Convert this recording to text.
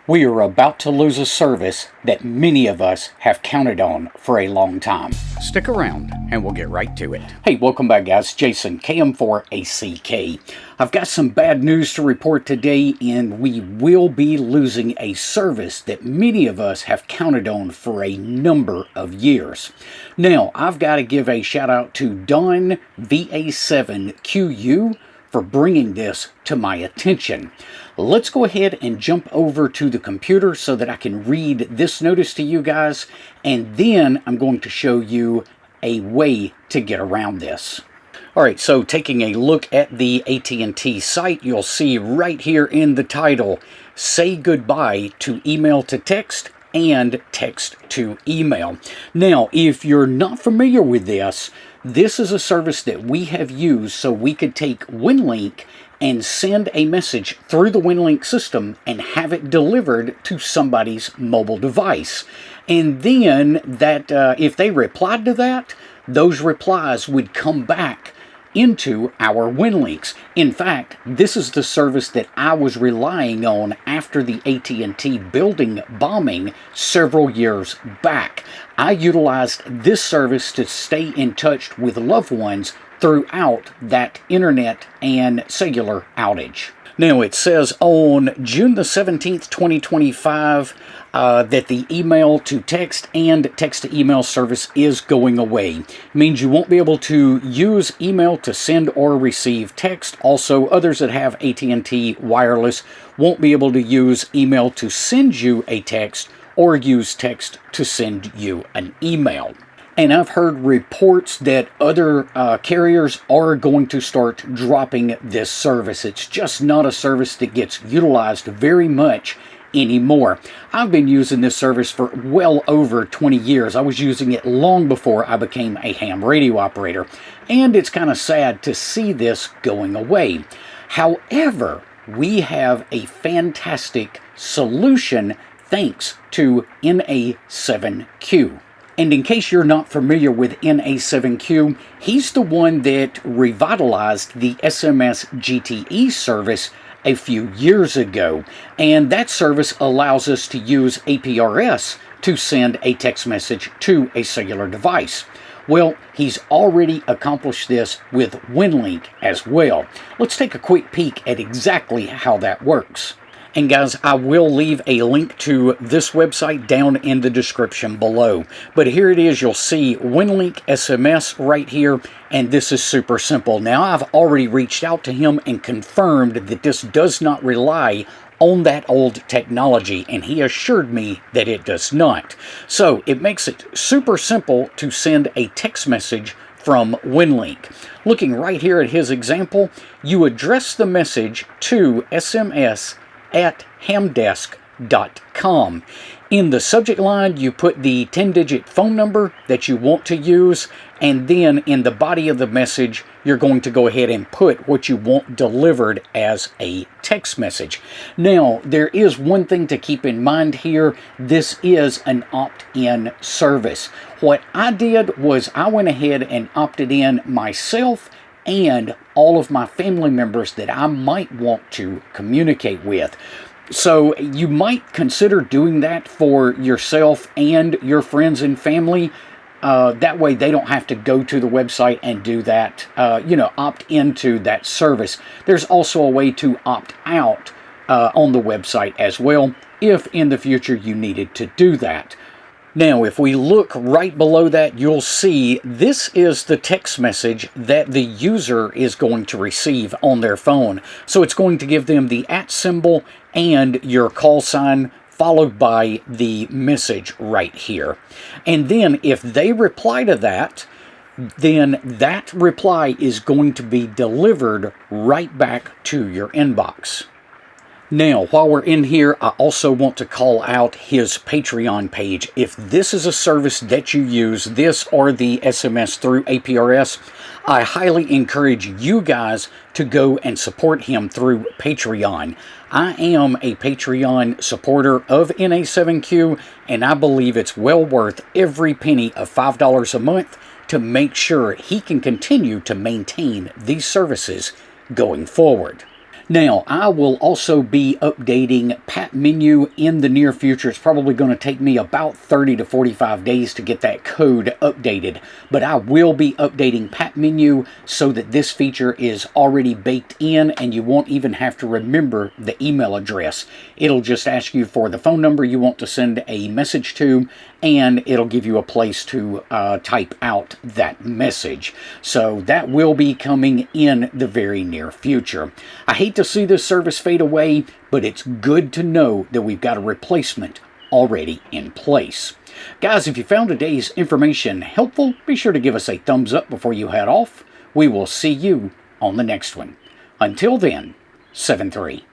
We are about to lose a service that many of us have counted on for a long time. Stick around and we'll get right to it. Hey, welcome back, guys. Jason, KM4ACK. I've got some bad news to report today, and we will be losing a service that many of us have counted on for a number of years. Now, I've got to give a shout out to Don VA7QU for bringing this to my attention. Let's go ahead and jump over to the computer so that I can read this notice to you guys, and then I'm going to show you a way to get around this. Alright, so taking a look at the AT&T site, you'll see right here in the title, say goodbye to email to text and text to email. Now, if you're not familiar with this is a service that we have used so we could take WinLink and send a message through the WinLink system and have it delivered to somebody's mobile device. And then that if they replied to that, those replies would come back into our WinLinks. In fact, this is the service that I was relying on after the AT&T building bombing several years back. I utilized this service to stay in touch with loved ones throughout that internet and cellular outage. Now, it says on June the 17th, 2025, that the email to text and text to email service is going away. It means you won't be able to use email to send or receive text. Also, others that have AT&T wireless won't be able to use email to send you a text or use text to send you an email. And I've heard reports that other carriers are going to start dropping this service. It's just not a service that gets utilized very much anymore. I've been using this service for well over 20 years. I was using it long before I became a ham radio operator. And it's kind of sad to see this going away. However, we have a fantastic solution thanks to NA7Q. And in case you're not familiar with NA7Q, he's the one that revitalized the SMS GTE service a few years ago. And that service allows us to use APRS to send a text message to a cellular device. Well, he's already accomplished this with WinLink as well. Let's take a quick peek at exactly how that works. And guys, I will leave a link to this website down in the description below. But here it is. You'll see WinLink SMS right here, and this is super simple. Now, I've already reached out to him and confirmed that this does not rely on that old technology, and he assured me that it does not. So, it makes it super simple to send a text message from WinLink. Looking right here at his example, you address the message to sms@hamdesk.com. In the subject line, you put the 10-digit phone number that you want to use, and then in the body of the message, you're going to go ahead and put what you want delivered as a text message. Now, there is one thing to keep in mind here. This is an opt-in service. What I did was I went ahead and opted in myself and all of my family members that I might want to communicate with. So you might consider doing that for yourself and your friends and family. That way they don't have to go to the website and do that, opt into that service. There's also a way to opt out on the website as well, if in the future you needed to do that. Now, if we look right below that, you'll see this is the text message that the user is going to receive on their phone. So it's going to give them the @ symbol and your call sign, followed by the message right here. And then if they reply to that, then that reply is going to be delivered right back to your inbox. Now, while we're in here, I also want to call out his Patreon page. If this is a service that you use, this or the SMS through APRS, I highly encourage you guys to go and support him through Patreon. I am a Patreon supporter of NA7Q, and I believe it's well worth every penny of $5 a month to make sure he can continue to maintain these services going forward. Now, I will also be updating Pat Menu in the near future. It's probably going to take me about 30 to 45 days to get that code updated, but I will be updating Pat Menu so that this feature is already baked in and you won't even have to remember the email address. It'll just ask you for the phone number you want to send a message to, and it'll give you a place to type out that message. So that will be coming in the very near future. I hate to see this service fade away, but it's good to know that we've got a replacement already in place. Guys, if you found today's information helpful, be sure to give us a thumbs up before you head off. We will see you on the next one. Until then, 7-3.